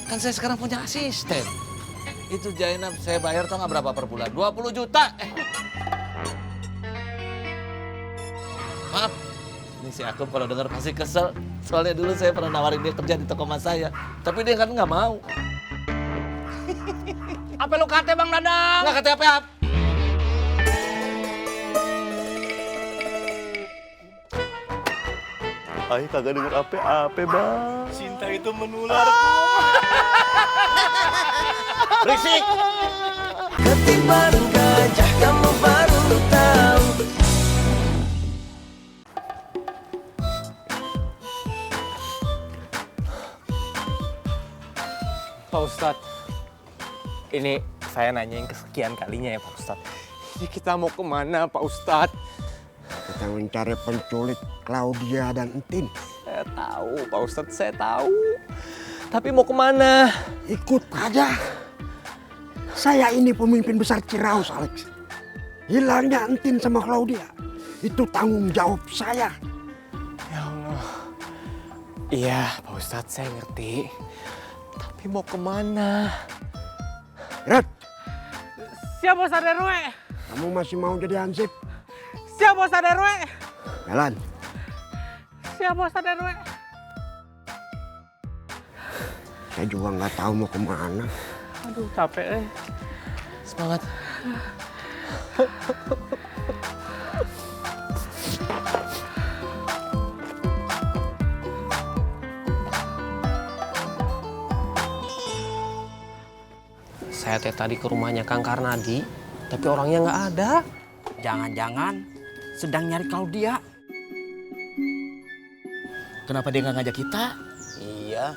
Kan saya sekarang punya asisten. Itu Jainab saya bayar tau nggak berapa per bulan? 20 juta. Maaf, ini si Akum kalau dengar pasti kesel. Soalnya dulu saya pernah nawarin dia kerja di toko mas saya. Tapi dia kan nggak mau. Apa lu kate Bang Dadang? Nggak kata apa-apa. Ay, kagak denger apa-apa, Bang. Cinta itu menular. Berisik. Ketiban gajah kamu baru tahu. Pak Ustadz, ini saya nanya yang kesekian kalinya ya Pak Ustadz. Ini kita mau kemana Pak Ustadz? Kita mencari penculik Claudia dan Entin. Saya tahu Pak Ustadz, saya tahu. Tapi mau kemana? Ikut aja. Saya ini pemimpin besar Ciraus, Alex. Hilangnya Entin sama Claudia, itu tanggung jawab saya. Ya Allah. Iya Pak Ustadz, saya ngerti. Tapi mau kemana? Red, Siap Bos RW. kamu masih mau jadi hansip? Siap Bos RW. Jalan. Siap Bos RW. Saya juga nggak tahu mau kemana. Aduh capek. Semangat. Saya tadi ke rumahnya Kang Karnadi, tapi orangnya nggak ada. Jangan-jangan sedang nyari Claudia. Kenapa dia nggak ngajak kita? Iya,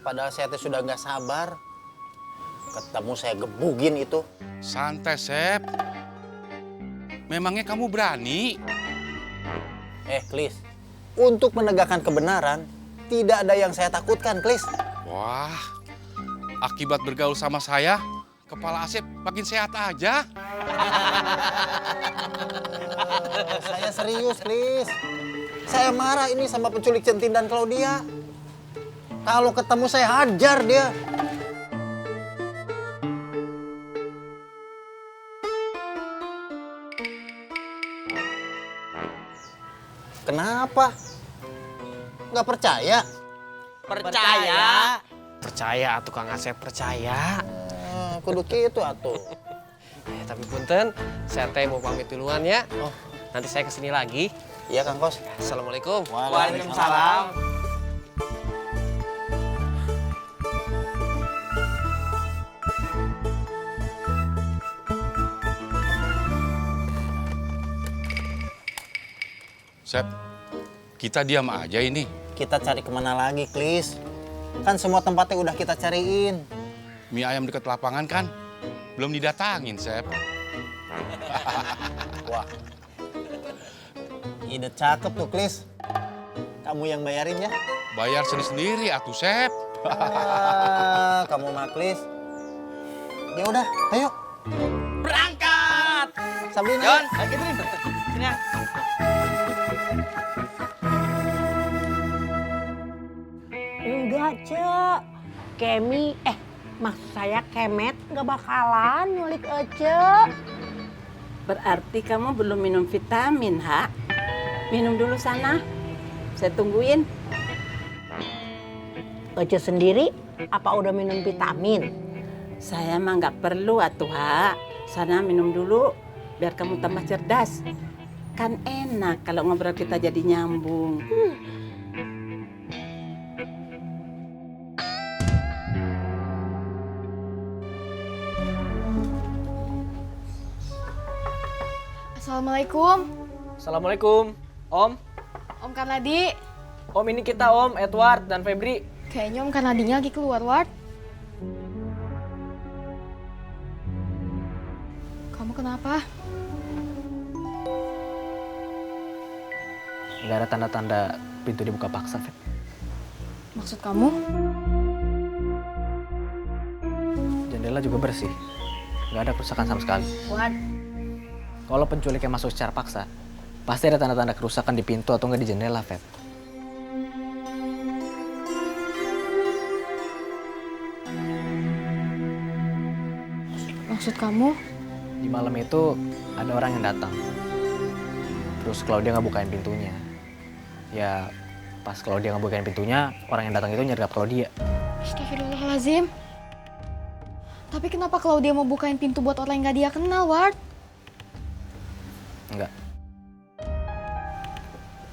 padahal saya tuh sudah nggak sabar. Ketemu saya gebugin itu. Santai, Sep. Memangnya kamu berani? Klis, untuk menegakkan kebenaran, tidak ada yang saya takutkan, Klis. Wah, akibat bergaul sama saya, kepala Asep makin sehat aja. Saya serius, Klis. Saya marah ini sama penculik Centin dan Claudia. Kalau ketemu saya hajar dia. Kenapa? Nggak percaya? Percaya. Percaya atuh Kang Asep, percaya. Kudu gitu atuh. Tapi punten, saya teh mau pamit duluan ya. Oh. Nanti saya kesini lagi. Iya, Kang Kos. Assalamualaikum. Waalaikumsalam. Sep, kita diam aja ini. Kita cari kemana lagi, Klis? Kan semua tempatnya udah kita cariin. Mie ayam dekat lapangan kan belum didatangin, Sep. Wah, ide cakep tuh, Klis. Kamu yang bayarin ya? Bayar sendiri-sendiri atuh, Sep. Kamu mah, Klis. Ya udah, ayo. Berangkat. Sabrina. Jon, ayo kita nih. Sini ya. Enggak, Cek. Kemi, maksud saya Kemet nggak bakalan nyulik Ece. Berarti kamu belum minum vitamin, Ha? Minum dulu sana. Saya tungguin. Ece sendiri apa udah minum vitamin? Saya mah nggak perlu atuh, Ha. Sana minum dulu biar kamu tambah cerdas. Kan enak kalau ngobrol kita jadi nyambung. Assalamualaikum. Assalamualaikum. Om. Om Karnadi. Om ini kita Om, Edward dan Febri. Kayaknya Om Karnadinya lagi keluar, Ward. Kamu kenapa? Nggak ada tanda-tanda pintu dibuka paksa, Feb. Maksud kamu? Jendela juga bersih. Nggak ada kerusakan sama sekali. Ward. Kalau penculiknya masuk secara paksa, pasti ada tanda-tanda kerusakan di pintu atau nggak di jendela, Feb. Maksud kamu? Di malam itu ada orang yang datang. Terus Claudia ngebukain pintunya. Ya pas Claudia ngebukain pintunya, orang yang datang itu nyergap Claudia. Astagfirullahaladzim. Tapi kenapa Claudia mau bukain pintu buat orang yang gak dia kenal, Ward? Enggak.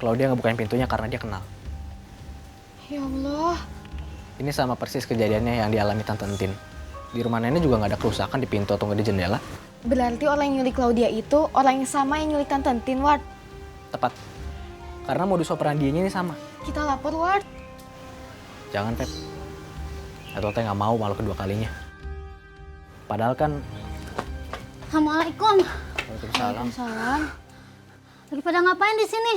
Claudia ngebukain pintunya karena dia kenal. Ya Allah. Ini sama persis kejadiannya yang dialami Tante Entin. Di rumah nenek juga nggak ada kerusakan di pintu atau nggak di jendela. Berarti orang yang nyulik Claudia itu orang yang sama yang nyulik Tante Entin, Ward. Tepat. Karena modus operandinya ini sama. Kita lapor, Ward. Jangan, Pep. Atau teh nggak mau malu kedua kalinya. Padahal kan... Assalamualaikum. Waalaikumsalam. Waalaikumsalam. Lagi pada ngapain di sini?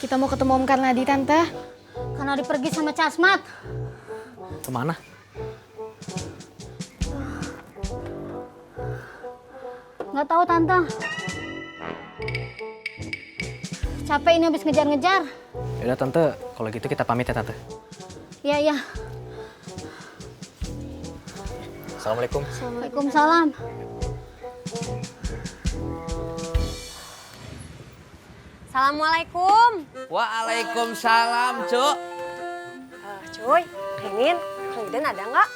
Kita mau ketemu Om Karnadi, Tante. Karena pergi sama Casmat. Kemana? Nggak tahu Tante. Capek ini habis ngejar-ngejar. Yaudah Tante, kalau gitu kita pamit ya Tante. Iya, iya. Assalamualaikum. Waalaikumsalam. Assalamualaikum. Waalaikumsalam, Cuk. Cuy, Inin, Kang Iden ada nggak?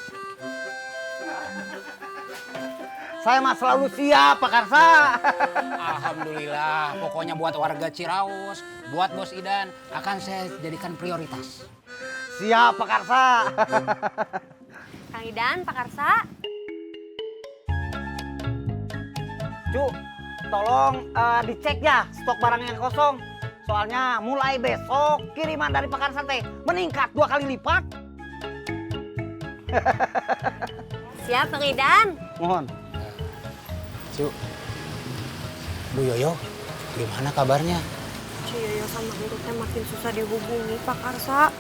Saya mah selalu siap, Pak Karsa. Alhamdulillah, pokoknya buat warga Ciraus, buat Bos Idan akan saya jadikan prioritas. Siap, Pak Karsa. Kang Idan, Pak Karsa. Cuk, tolong dicek ya stok barang yang kosong. Soalnya mulai besok kiriman dari Pak Karsa teh meningkat 2 kali lipat. Siap, Kang Idan. Mohon. Cuk, Bu Yoyo, gimana kabarnya? Cu Yoyo sama Urutnya makin susah dihubungi, Pak Karsa.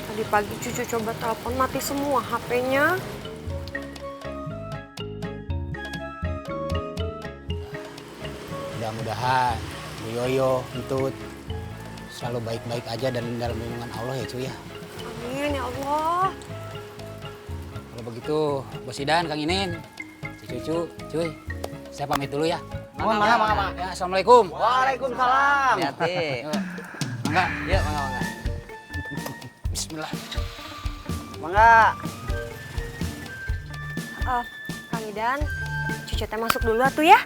Tadi pagi Cucu coba telepon mati semua HP-nya. Mudah-mudahan Bu Yoyo, Entut selalu baik-baik aja dan dalam lindungan Allah ya cuy ya. Amin ya Allah. Kalau begitu Bos Idan, Kang Inin, Cucu, cuy, saya pamit dulu ya. Mangga. Ya, Assalamualaikum. Waalaikumsalam. Hati-hati. Mangga. Ya, mangga. Bismillah. Mangga. Kang Idan, Cucu teh masuk dulu atuh ya.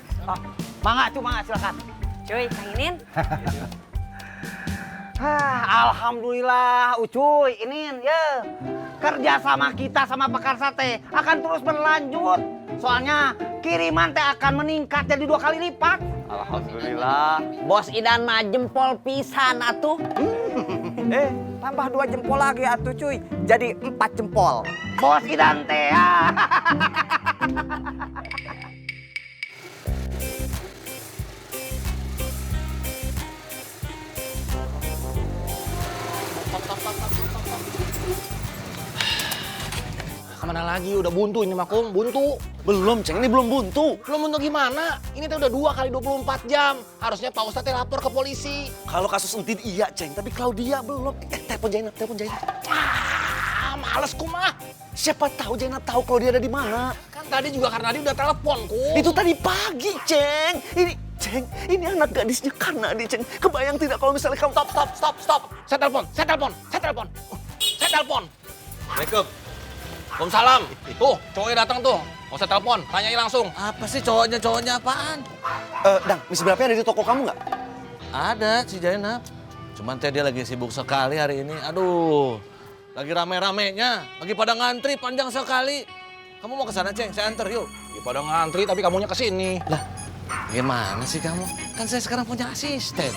Mangga, cuma silakan. Cuy, Kang Inin. Alhamdulillah, Ucuy, Inin, ya. Kerja sama kita sama Pak Karsa teh akan terus berlanjut. Soalnya kiriman teh akan meningkat jadi 2 kali lipat. Alhamdulillah. Bos Idan mah jempol pisan atuh. Tambah 2 jempol lagi atuh cuy. Jadi 4 jempol. Bos Idan teh. Kemana lagi? Udah buntu ini mah, Kung. Buntu. Belum, Ceng. Ini belum buntu. Belum buntu gimana? Ini tuh udah 2 kali 24 jam. Harusnya Pak Ustadz lapor ke polisi. Kalau kasus Entin iya, Ceng. Tapi Claudia belum. Telepon Jainab, telepon Jainab. Males kumah. Siapa tahu Jainab tahu Claudia ada di mana. Kan tadi juga Karnadi udah telepon, Kung. Itu tadi pagi, Ceng. Ini anak gadisnya Karnadi, Ceng. Kebayang tidak kalau misalnya kamu... Stop. Saya telepon. Assalamualaikum. Waalaikumsalam. Tuh, cowoknya datang tuh. Mau saya telepon, tanyain langsung. Apa sih cowoknya apaan? Dang, misi berapa ada di toko kamu nggak? Ada si Jainab. Cuman teh dia lagi sibuk sekali hari ini. Aduh, lagi rame-ramenya. Lagi pada ngantri panjang sekali. Kamu mau ke sana, Ceng? Saya anter, yuk. Ya pada ngantri tapi kamunya ke sini. Lah, gimana sih kamu? Kan saya sekarang punya asisten.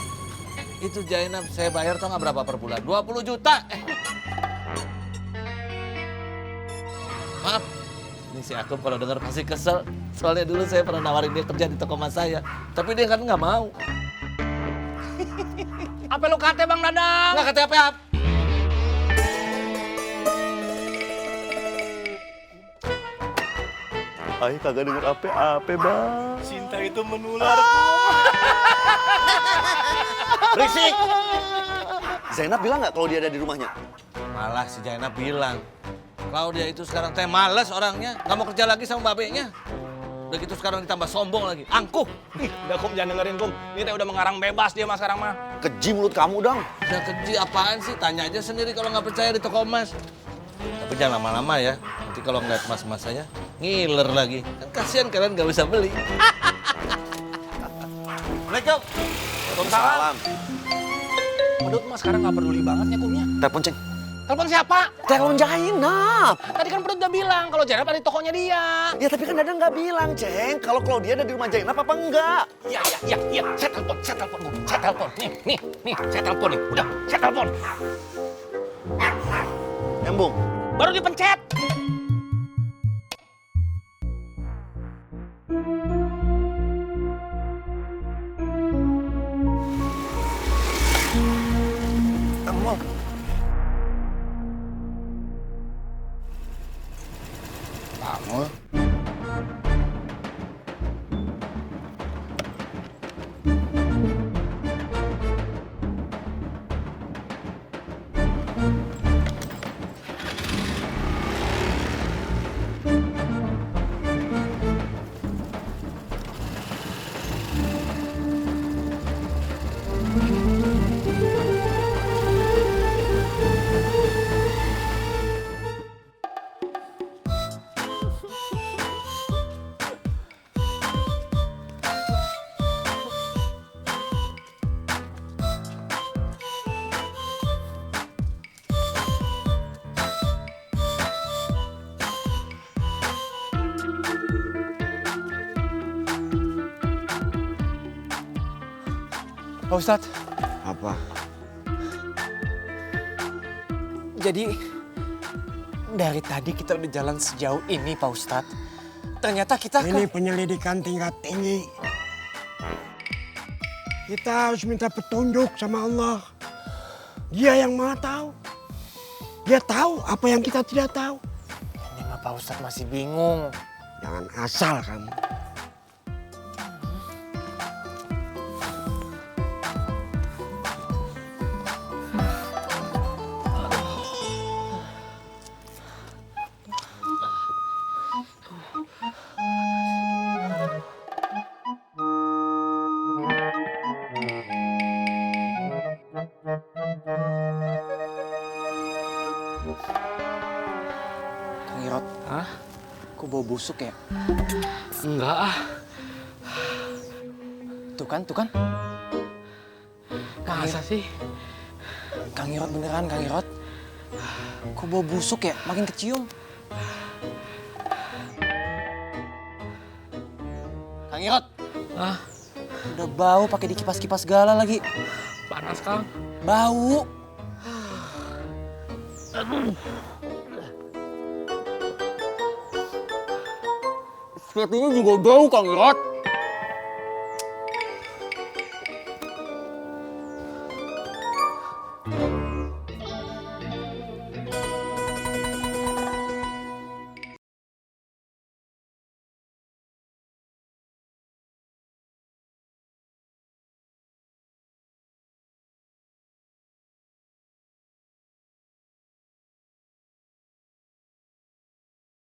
Itu Jainab saya bayar tau nggak berapa per bulan? 20 juta. Maaf, ini si Akum kalau dengar pasti kesel. Soalnya dulu saya pernah nawarin dia kerja di toko mas saya. Tapi dia kan nggak mau. Apa lu kate Bang Dadang? Nggak kata apa-apa. Ay, kagak denger apa-apa, Bang. Cinta itu menular. Berisik! Zainab bilang nggak kalau dia ada di rumahnya? Malah si Jaina bilang, Claudia itu sekarang teh males orangnya, nggak mau kerja lagi sama babenya. Udah gitu sekarang ditambah sombong lagi, angkuh. Udah Kum, jangan dengerin Kum. Ini teh udah mengarang bebas dia mas sekarang mah. Keji mulut kamu dong. Udah keji apaan sih? Tanya aja sendiri kalau nggak percaya di toko emas. Tapi jangan lama-lama ya. Nanti kalau ngeliat mas-mas saya, ngiler lagi. Kan kasihan kalian nggak bisa beli. Assalamualaikum. Waalaikumsalam. Pedut mas sekarang nggak peduli banget ya Kumnya. Telepon Ceng. Telepon siapa? Telepon Jainab. Tadi kan Pedut udah bilang kalau Jainab ada di tokonya dia. Ya tapi kan Dadang nggak bilang Ceng. Kalau Claudia ada di rumah Jainab apa enggak? Iya. Saya telepon Kum. Saya telepon. Nih, saya telepon nih. Udah, saya telepon. Nyambung. Baru dipencet. Kamu. Kamu? Pak Ustadz. Apa? Jadi dari tadi kita udah jalan sejauh ini Pak Ustadz. Ternyata kita Ini penyelidikan tingkat tinggi. Kita harus minta petunjuk sama Allah. Dia yang Maha tahu. Dia tahu apa yang kita tidak tahu. Ini mah Pak Ustadz masih bingung. Jangan asal kamu. Kang Irot, kok bau busuk ya? Enggak ah. Tuh kan. Masa sih? Kang Irot beneran, Kang Irot. Kok bau busuk ya? Makin kecium. Kang Irot. Udah bau pakai dikipas-kipas segala lagi. Panas Kang. Bau. Sepertinya juga bau Kang Irot.